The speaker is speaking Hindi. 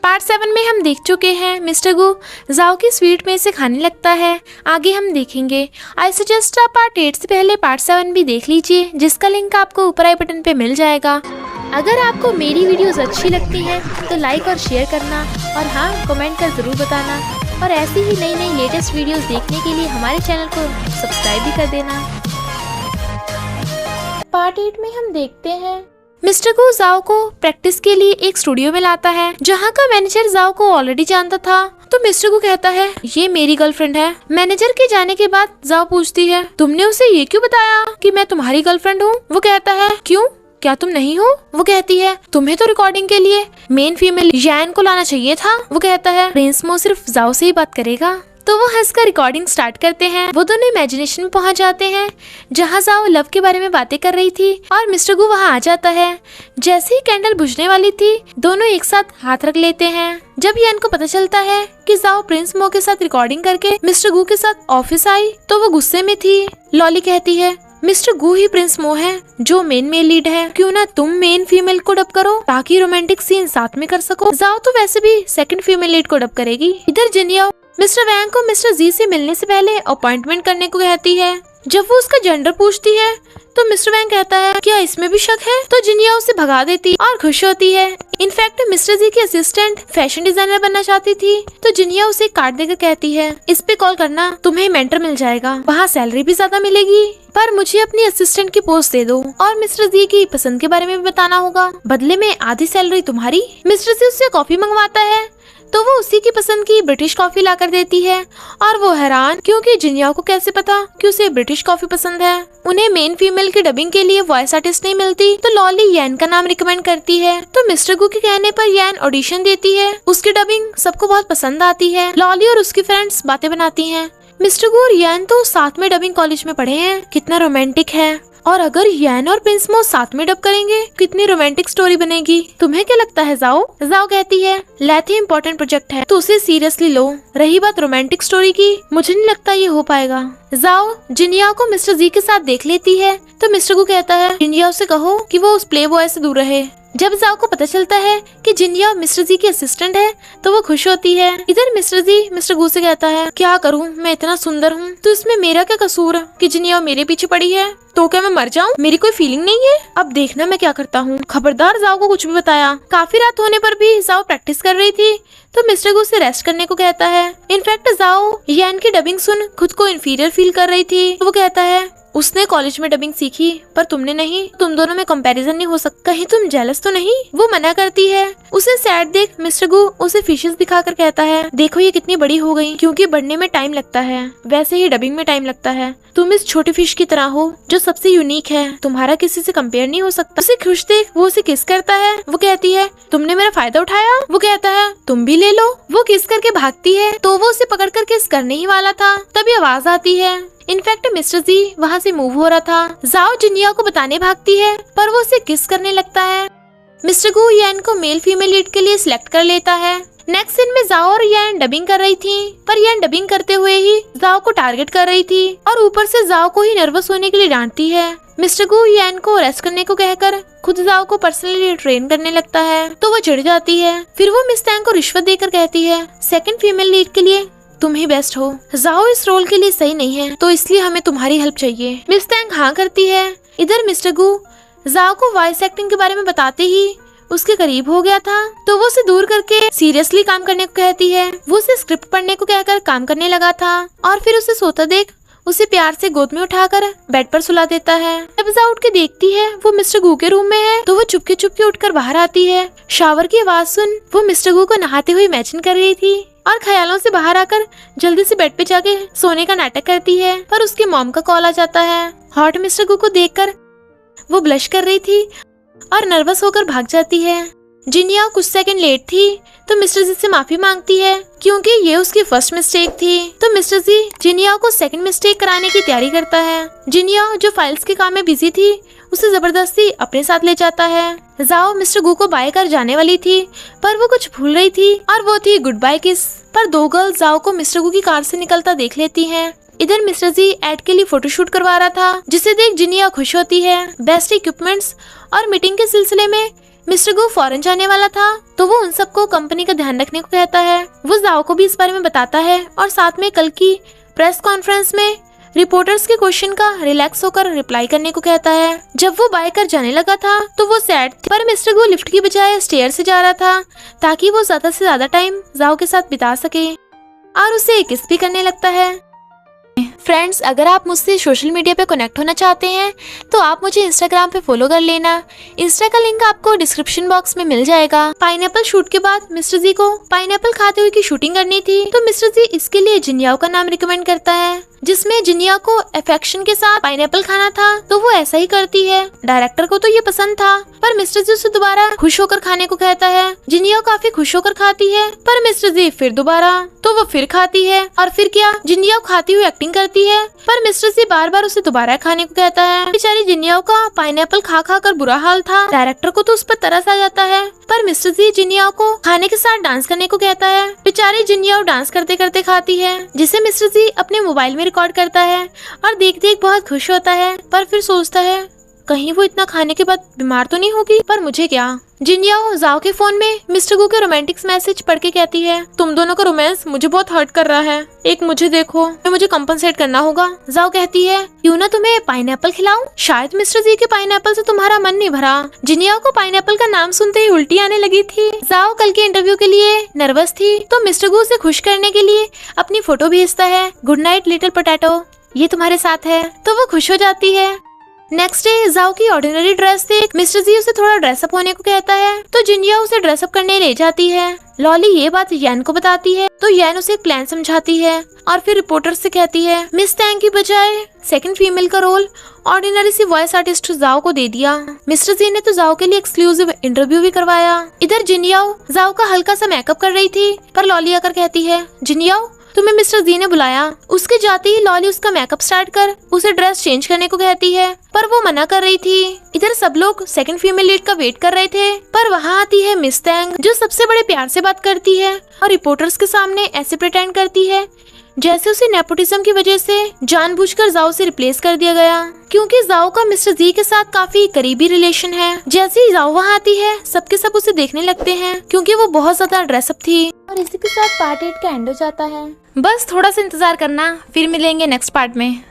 पार्ट 7 में हम देख चुके हैं मिस्टर गू जाओ की स्वीट में से खाने लगता है। आगे हम देखेंगे। आई सजेस्ट आप पार्ट 8 से पहले पार्ट 7 भी देख लीजिए, जिसका लिंक आपको ऊपर आई बटन पे मिल जाएगा। अगर आपको मेरी वीडियोस अच्छी लगती हैं तो लाइक और शेयर करना, और हाँ, कमेंट कर ज़रूर बताना। और ऐसी ही नई नई लेटेस्ट वीडियोस देखने के लिए हमारे चैनल को सब्सक्राइब भी कर देना। पार्ट 8 में हम देखते हैं मिस्टर गू जाओ को प्रैक्टिस के लिए एक स्टूडियो में लाता है, जहाँ का मैनेजर जाओ को ऑलरेडी जानता था। तो मिस्टर गू कहता है ये मेरी गर्लफ्रेंड है। मैनेजर के जाने के बाद जाओ पूछती है तुमने उसे ये क्यों बताया कि मैं तुम्हारी गर्लफ्रेंड हूँ? वो कहता है क्यों, क्या तुम नहीं हो? वो कहती है तुम्हें तो रिकॉर्डिंग के लिए मेन फीमेल यान को लाना चाहिए था। वो कहता है प्रिंस मो सिर्फ जाओ से ही बात करेगा। तो वो हंसकर रिकॉर्डिंग स्टार्ट करते हैं। वो दोनों इमेजिनेशन में पहुंच जाते हैं, जहां जाओ लव के बारे में बातें कर रही थी और मिस्टर गू वहां आ जाता है। जैसे ही कैंडल बुझने वाली थी, दोनों एक साथ हाथ रख लेते हैं। जब यान को पता चलता है कि जाओ प्रिंस मो के साथ रिकॉर्डिंग करके मिस्टर गू के साथ ऑफिस आई, तो वो गुस्से में थी। लॉली कहती है मिस्टर गू ही प्रिंस मो है जो मेन मेल लीड है, क्यों ना तुम मेन फीमेल को डब करो ताकि रोमांटिक सीन साथ में कर सको। जाओ तो वैसे भी सेकंड फीमेल लीड को डब करेगी। इधर जिनिया मिस्टर वैंग को मिस्टर जी से मिलने से पहले अपॉइंटमेंट करने को कहती है। जब वो उसका जेंडर पूछती है तो मिस्टर वैंग कहता है क्या इसमें भी शक है? तो जिनिया उसे भगा देती और खुश होती है। इनफैक्ट मिस्टर जी की असिस्टेंट फैशन डिजाइनर बनना चाहती थी, तो जिनिया उसे कार्ड देकर कहती है इस पे कॉल करना, तुम्हें मेंटर मिल जाएगा, वहाँ सैलरी भी ज्यादा मिलेगी, पर मुझे अपनी असिस्टेंट की पोस्ट दे दो और मिस्टर जी की पसंद के बारे में भी बताना होगा, बदले में आधी सैलरी तुम्हारी। मिस्टर जी उससे कॉफी मंगवाता है, तो वो उसी की पसंद की ब्रिटिश कॉफी लाकर देती है और वो हैरान, क्योंकि जिनिया को कैसे पता कि उसे ब्रिटिश कॉफी पसंद है। उन्हें मेन फीमेल की डबिंग के लिए वॉइस आर्टिस्ट नहीं मिलती, तो लॉली यैन का नाम रिकमेंड करती है। तो मिस्टर गू के कहने पर यैन ऑडिशन देती है। उसकी डबिंग सबको बहुत पसंद आती है। लॉली और उसकी फ्रेंड्स बातें बनाती हैं। मिस्टर गू और यैन तो साथ में डबिंग कॉलेज में पढ़े हैं, कितना रोमांटिक है। और अगर यैन और प्रिंस मो साथ में डब करेंगे, कितनी रोमांटिक स्टोरी बनेगी। तुम्हें क्या लगता है जाओ? जाओ कहती है लैथ ही इम्पोर्टेंट प्रोजेक्ट है, तो उसे सीरियसली लो। रही बात रोमांटिक स्टोरी की, मुझे नहीं लगता ये हो पाएगा। जाओ जिनिया को मिस्टर जी के साथ देख लेती है, तो मिस्टर गू कहता है जिनिया से कहो कि वो उस प्ले बॉय से दूर रहे। जब जाओ को पता चलता है कि जिनिया मिस्टर जी की असिस्टेंट है, तो वो खुश होती है। इधर मिस्टर जी मिस्टर गू से कहता है क्या करूं, मैं इतना सुंदर हूं, तो इसमें मेरा क्या कसूर कि जिनिया मेरे पीछे पड़ी है? तो क्या मैं मर जाऊं? मेरी कोई फीलिंग नहीं है? अब देखना मैं क्या करता हूँ। खबरदार जाओ को कुछ भी बताया। काफी रात होने पर भी जाओ प्रैक्टिस कर रही थी, तो मिस्टर गू से रेस्ट करने को कहता है। इनफैक्ट जाओ यैन की डबिंग सुन खुद को इंफीरियर फील कर रही थी। वो कहता है उसने कॉलेज में डबिंग सीखी पर तुमने नहीं, तुम दोनों में कंपैरिजन नहीं हो सकता, कहीं तुम जेलस तो नहीं? वो मना करती है। उसे सैड देख मिस्टर गू उसे फिशेस दिखाकर कहता है देखो ये कितनी बड़ी हो गई, क्योंकि बढ़ने में टाइम लगता है, वैसे ही डबिंग में टाइम लगता है। तुम इस छोटी फिश की तरह हो जो सबसे यूनिक है, तुम्हारा किसी से कंपेयर नहीं हो सकता। उसे खुश देख वो उसे किस करता है। वो कहती है तुमने मेरा फायदा उठाया। वो कहता है तुम भी ले लो। वो किस करके भागती है, तो वो उसे पकड़ कर किस करने ही वाला था, तभी आवाज आती है। इनफैक्ट मिस्टर जी वहाँ से मूव हो रहा था। जाओ जिनिया को बताने भागती है, पर वो उसे किस करने लगता है। मिस्टर गू यैन को मेल फीमेल लीड के लिए सिलेक्ट कर लेता है। नेक्स्ट सीन में जाओ और यैन डबिंग कर रही थी, पर यैन डबिंग करते हुए ही जाओ को टारगेट कर रही थी और ऊपर से जाओ को ही नर्वस होने के लिए डांटती है। मिस्टर गू यैन को रेस्ट करने को कहकर खुद जाओ को पर्सनली ट्रेन करने लगता है, तो वो चिढ़ जाती है। फिर वो मिस टैंग को रिश्वत देकर कहती है सेकंड फीमेल लीड के लिए तुम ही बेस्ट हो, जाओ इस रोल के लिए सही नहीं है, तो इसलिए हमें तुम्हारी हेल्प चाहिए। मिस टैंग हाँ करती है। इधर मिस्टर गू जाओ को वॉइस एक्टिंग के बारे में बताते ही उसके करीब हो गया था, तो वो उसे दूर करके सीरियसली काम करने को कहती है। वो उसे स्क्रिप्ट पढ़ने को कहकर काम करने लगा था और फिर उसे सोता देख उसे प्यार से गोद में उठाकर बेड पर सुला देता है। जब जाओ उठ के देखती है वो मिस्टर गू के रूम में है, तो वो चुपके उठकर बाहर आती है। शावर की आवाज सुन वो मिस्टर गू को नहाते हुए इमेजिन कर रही थी और ख्यालों से बाहर आकर जल्दी से बेड पे जाके सोने का नाटक करती है, पर उसके मॉम का कॉल आ जाता है। हॉट मिस्टर गू को देखकर वो ब्लश कर रही थी और नर्वस होकर भाग जाती है। जिनिया कुछ सेकंड लेट थी, तो मिस्टर जी से माफी मांगती है क्योंकि ये उसकी फर्स्ट मिस्टेक थी। तो मिस्टर जी जिनिया को सेकंड मिस्टेक कराने की तैयारी करता है। जिनिया जो फाइल्स के काम में बिजी थी उसे जबरदस्ती अपने साथ ले जाता है। जाओ मिस्टर गू को बाय कर जाने वाली थी, पर वो कुछ भूल रही थी और वो थी गुड बाय किस। पर दो गर्ल्स जाओ को मिस्टर गू की कार से निकलता देख लेती हैं। इधर मिस्टर जी एड के लिए फोटोशूट करवा रहा था, जिसे देख जिनिया खुश होती है। बेस्ट इक्विपमेंट्स और मीटिंग के सिलसिले में मिस्टर गू फॉरेन जाने वाला था, तो वो उन सबको कंपनी का ध्यान रखने को कहता है। वो जाओ को भी इस बारे में बताता है और साथ में कल की प्रेस कॉन्फ्रेंस में रिपोर्टर्स के क्वेश्चन का रिलैक्स होकर रिप्लाई करने को कहता है। जब वो बाय कर जाने लगा था तो वो सैड थी, पर मिस्टर गू लिफ्ट की बजाय स्टेयर से जा रहा था ताकि वो ज्यादा से ज्यादा टाइम जाओ के साथ बिता सके और उसे किस भी करने लगता है। फ्रेंड्स, अगर आप मुझसे सोशल मीडिया पे कनेक्ट होना चाहते हैं तो आप मुझे इंस्टाग्राम पे फॉलो कर लेना। इंस्टा का लिंक आपको डिस्क्रिप्शन बॉक्स में मिल जाएगा। पाइनएप्पल शूट के बाद मिस्टर जी को पाइनएप्पल खाते हुए की शूटिंग करनी थी, तो मिस्टर जी इसके लिए जिन्याओ का नाम रिकमेंड करता है, जिसमें जिन्या को अफेक्शन के साथ पाइनएप्पल खाना था, तो वो ऐसा ही करती है। डायरेक्टर को तो ये पसंद था, पर मिस्टर जी उसे दोबारा खुश होकर खाने को कहता है। जिन्या काफी खुश होकर खाती है, पर मिस्टर जी फिर दोबारा, तो वो फिर खाती है और फिर क्या, जिन्या खाती हुई एक्टिंग करती है, पर मिस्टर जी बार बार उसे दोबारा खाने को कहता है। बेचारी जिन्या का पाइनएप्पल खा खा कर बुरा हाल था। डायरेक्टर को तो उस पर तरस आ जाता है, पर मिस्टर जी जिन्या को खाने के साथ डांस करने को कहता है। बेचारी जिन्या डांस करते करते खाती है, जिसे मिस्टर जी अपने मोबाइल में रिकॉर्ड करता है और देख देख बहुत खुश होता है, पर फिर सोचता है कहीं वो इतना खाने के बाद बीमार तो नहीं होगी, पर मुझे क्या। जिन्याओ जाओ के फोन में मिस्टर गू के रोमांटिक मैसेज पढ़ के कहती है, तुम दोनों का रोमांस मुझे बहुत हर्ट कर रहा है, एक मुझे देखो, मुझे कंपनसेट करना होगा। जाओ कहती है, क्यों ना तुम्हें पाइनएप्पल खिलाऊं, शायद मिस्टर जी के पाइनएप्पल से तुम्हारा मन नहीं भरा। जिन्याओ को पाइनएप्पल का नाम सुनते ही उल्टी आने लगी थी। जाओ कल के इंटरव्यू के लिए नर्वस थी, तो मिस्टर गू से खुश करने के लिए अपनी फोटो भेजता है, गुड नाइट लिटिल पोटैटो, ये तुम्हारे साथ है, तो वो खुश हो जाती है। नेक्स्ट डे जाओ की ऑर्डिनरी ड्रेस देख मिस्टर जी उसे थोड़ा ड्रेसअप होने को कहता है, तो जिन्या उसे ड्रेसअप करने ले जाती है। लॉली ये बात यैन को बताती है, तो यैन उसे एक प्लान समझाती है और फिर रिपोर्टर से कहती है, मिस टैंग की बजाय सेकंड फीमेल का रोल ऑर्डिनरी सी वॉइस आर्टिस्ट जाओ को दे दिया। मिस्टर जी ने तो जाओ के लिए एक्सक्लूसिव इंटरव्यू भी करवाया। इधर जिन्याओ जाओ का हल्का सा मेकअप कर रही थी, पर लॉली आकर कहती है, जिन्याओ तुम्हें मिस्टर जी ने बुलाया। उसके जाते ही लॉली उसका मेकअप स्टार्ट कर उसे ड्रेस चेंज करने को कहती है, पर वो मना कर रही थी। इधर सब लोग सेकंड फीमेल लीड का वेट कर रहे थे, पर वहाँ आती है मिस टैंग, जो सबसे बड़े प्यार से बात करती है और रिपोर्टर्स के सामने ऐसे प्रिटेंड करती है जैसे उसे नेपोटिज्म की वजह से जानबूझकर जाओ से रिप्लेस कर दिया गया, क्योंकि जाओ का मिस्टर जी के साथ काफी करीबी रिलेशन है। जैसे ही जाओ वहाँ आती है, सबके सब उसे देखने लगते हैं, क्योंकि वो बहुत ज्यादा ड्रेसअप थी। और इसी के साथ पार्ट 8 का एंड हो जाता है। बस थोड़ा सा इंतजार करना, फिर मिलेंगे नेक्स्ट पार्ट में।